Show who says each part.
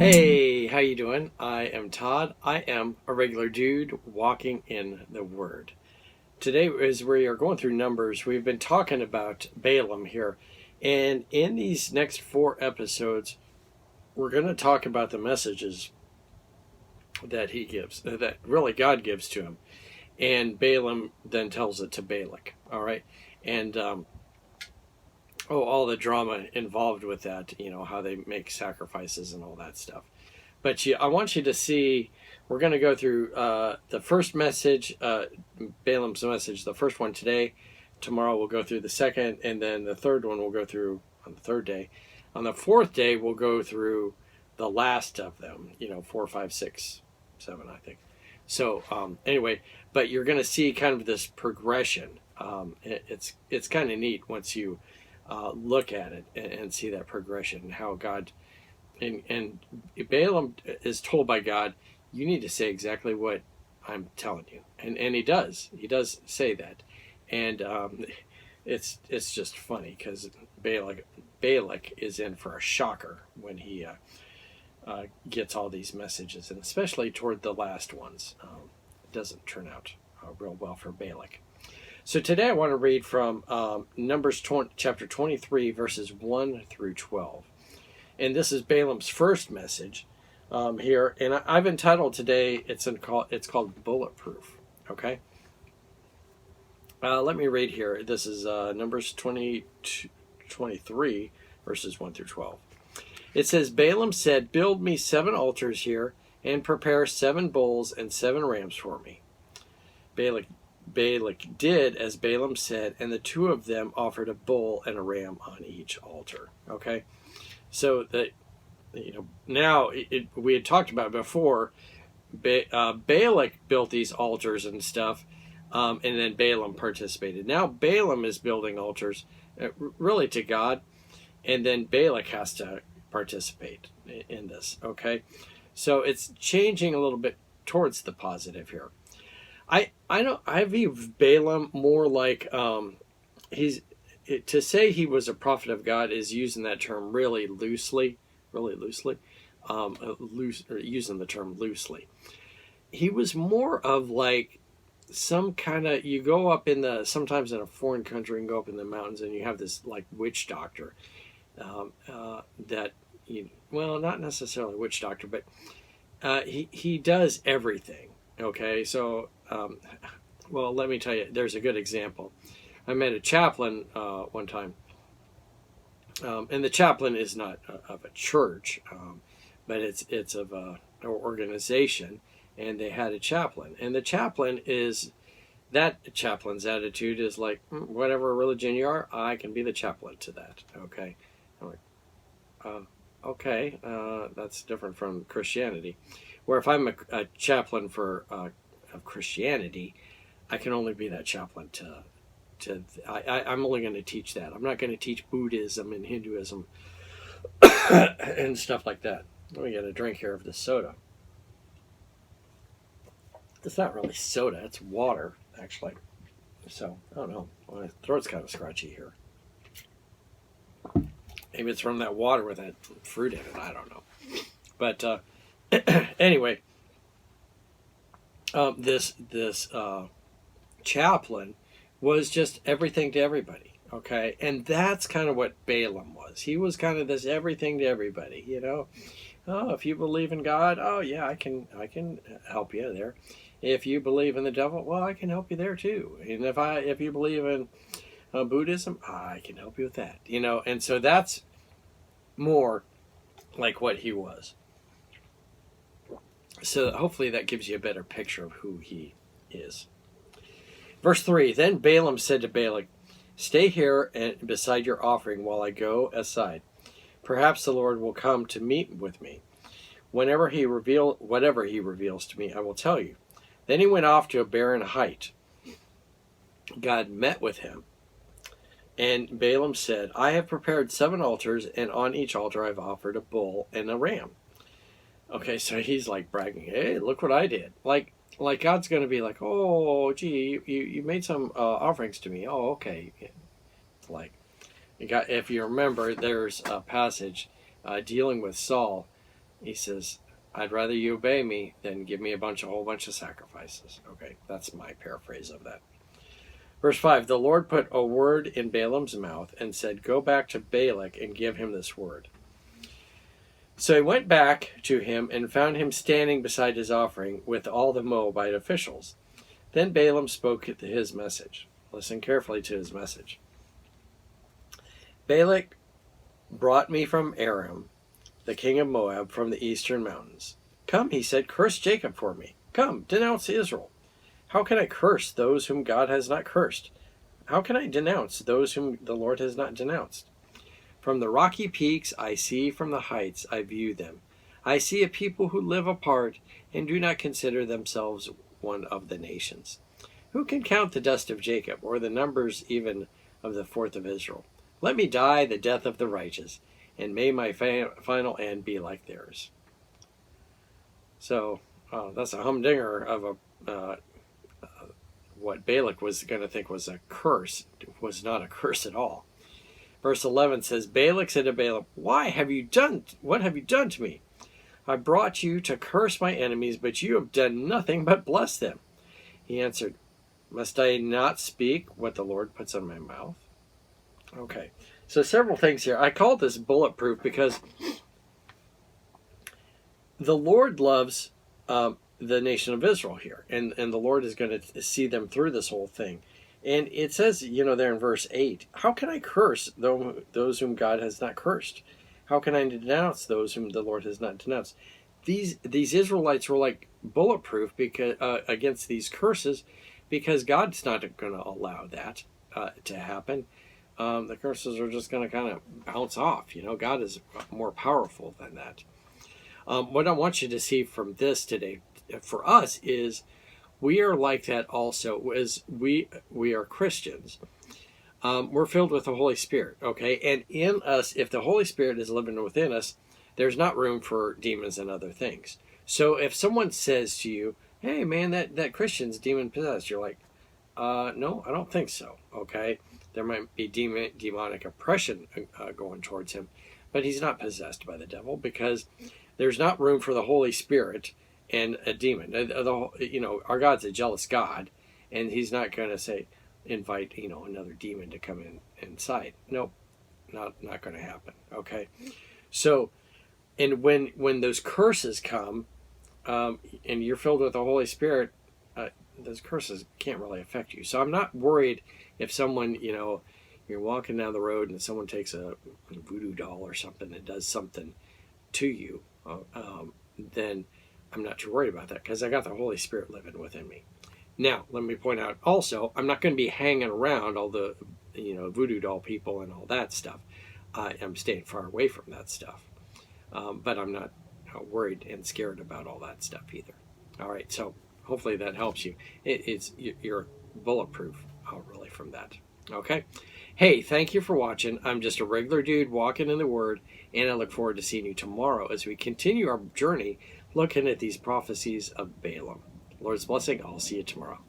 Speaker 1: Hey, how you doing? I am Todd. I am a regular dude walking in the Word. Today, as we are going through Numbers, we've been talking about Balaam here. And in these next 4 episodes, we're going to talk about the messages that he gives, that really God gives to him. And Balaam then tells it to Balak. All right. And, all the drama involved with that, how they make sacrifices and all that stuff. But I want you to see, we're going to go through the first message, Balaam's message, the first one today. Tomorrow we'll go through the second, and then the third one we'll go through on the third day. On the fourth day, we'll go through the last of them, 4, 5, 6, 7, I think. So anyway, but you're going to see kind of this progression. It's kind of neat once you look at it and see that progression and how God... And Balaam is told by God, you need to say exactly what I'm telling you. And he does. He does say that. And it's just funny because Balak is in for a shocker when he gets all these messages. And especially toward the last ones. It doesn't turn out real well for Balak. So today I want to read from Numbers chapter 23, verses 1 through 12. And this is Balaam's first message here. And I've entitled today, it's called Bulletproof. Okay? Let me read here. This is Numbers 23, verses 1 through 12. It says, Balaam said, build me 7 altars here and prepare 7 bulls and 7 rams for me. Balak did as Balaam said, and the 2 of them offered a bull and a ram on each altar. Okay? So that, now we had talked about before, Balak built these altars and stuff, and then Balaam participated. Now Balaam is building altars, really to God, and then Balak has to participate in this. Okay, so it's changing a little bit towards the positive here. I view Balaam more like to say he was a prophet of God is using that term really loosely, or using the term loosely. He was more of like some kind of, you go up sometimes in a foreign country and go up in the mountains and you have this like witch doctor that, not necessarily a witch doctor, but he does everything. Okay, so, let me tell you, there's a good example. I met a chaplain one time, and the chaplain is not of a church, but it's of an organization, and they had a chaplain. And the chaplain's attitude is like, whatever religion you are, I can be the chaplain to that. Okay, I'm like, okay, that's different from Christianity. Where if I'm a chaplain for of Christianity, I can only be that chaplain I'm only going to teach that. I'm not going to teach Buddhism and Hinduism and stuff like that. Let me get a drink here of this soda. It's not really soda, it's water, actually. So, I don't know. My throat's kind of scratchy here. Maybe it's from that water with that fruit in it. I don't know. But anyway, this chaplain was just everything to everybody, okay? And that's kind of what Balaam was. He was kind of this everything to everybody, Oh, if you believe in God, oh yeah, I can help you there. If you believe in the devil, well, I can help you there too. And if you believe in Buddhism, I can help you with that, And so that's more like what he was. So hopefully that gives you a better picture of who he is. Verse 3, then Balaam said to Balak, stay here and beside your offering while I go aside. Perhaps the Lord will come to meet with me. Whatever he reveals to me, I will tell you. Then he went off to a barren height. God met with him. And Balaam said, I have prepared 7 altars, and on each altar I've offered a bull and a ram. Okay, so he's like bragging, hey, look what I did. Like God's going to be like, oh, gee, you made some offerings to me. Oh, okay. If you remember, there's a passage dealing with Saul He says, I'd rather you obey me than give me a whole bunch of sacrifices. Okay, that's my paraphrase of that. Verse 5, the Lord put a word in Balaam's mouth and said, go back to Balak and give him this word. So he went back to him and found him standing beside his offering with all the Moabite officials. Then Balaam spoke his message. Listen carefully to his message. Balak brought me from Aram, the king of Moab, from the eastern mountains. Come, he said, curse Jacob for me. Come, denounce Israel. How can I curse those whom God has not cursed? How can I denounce those whom the Lord has not denounced? From the rocky peaks I see, from the heights I view them. I see a people who live apart and do not consider themselves one of the nations. Who can count the dust of Jacob, or the numbers even of the fourth of Israel? Let me die the death of the righteous, and may my final end be like theirs. So that's a humdinger of what Balak was going to think was a curse. It was not a curse at all. Verse 11 says, Balak said to Balaam, what have you done to me? I brought you to curse my enemies, but you have done nothing but bless them. He answered, must I not speak what the Lord puts in my mouth? Okay, so several things here. I call this bulletproof because the Lord loves the nation of Israel here, and the Lord is going to see them through this whole thing. And it says, there in verse 8, how can I curse those whom God has not cursed? How can I denounce those whom the Lord has not denounced? These Israelites were like bulletproof because against these curses, because God's not going to allow that to happen. The curses are just going to kind of bounce off. God is more powerful than that. What I want you to see from this today, for us, is we are like that also. As we are Christians, we're filled with the Holy Spirit, okay? And in us, if the Holy Spirit is living within us, there's not room for demons and other things. So if someone says to you, hey man, that Christian's demon possessed, you're like, no, I don't think so, okay? There might be demonic oppression going towards him, but he's not possessed by the devil, because there's not room for the Holy Spirit and a demon. Our God's a jealous God, and he's not going to invite another demon to come inside. Nope, not going to happen. Okay, so and when those curses come, and you're filled with the Holy Spirit, those curses can't really affect you. So I'm not worried if someone, you're walking down the road and someone takes a voodoo doll or something and does something to you, then I'm not too worried about that, because I got the Holy Spirit living within me. Now, let me point out also, I'm not going to be hanging around all the, voodoo doll people and all that stuff. I'm staying far away from that stuff. But I'm not worried and scared about all that stuff either. All right, so hopefully that helps you. You're bulletproof, really, from that. Okay? Hey, thank you for watching. I'm just a regular dude walking in the Word, and I look forward to seeing you tomorrow as we continue our journey looking at these prophecies of Balaam. Lord's blessing. I'll see you tomorrow.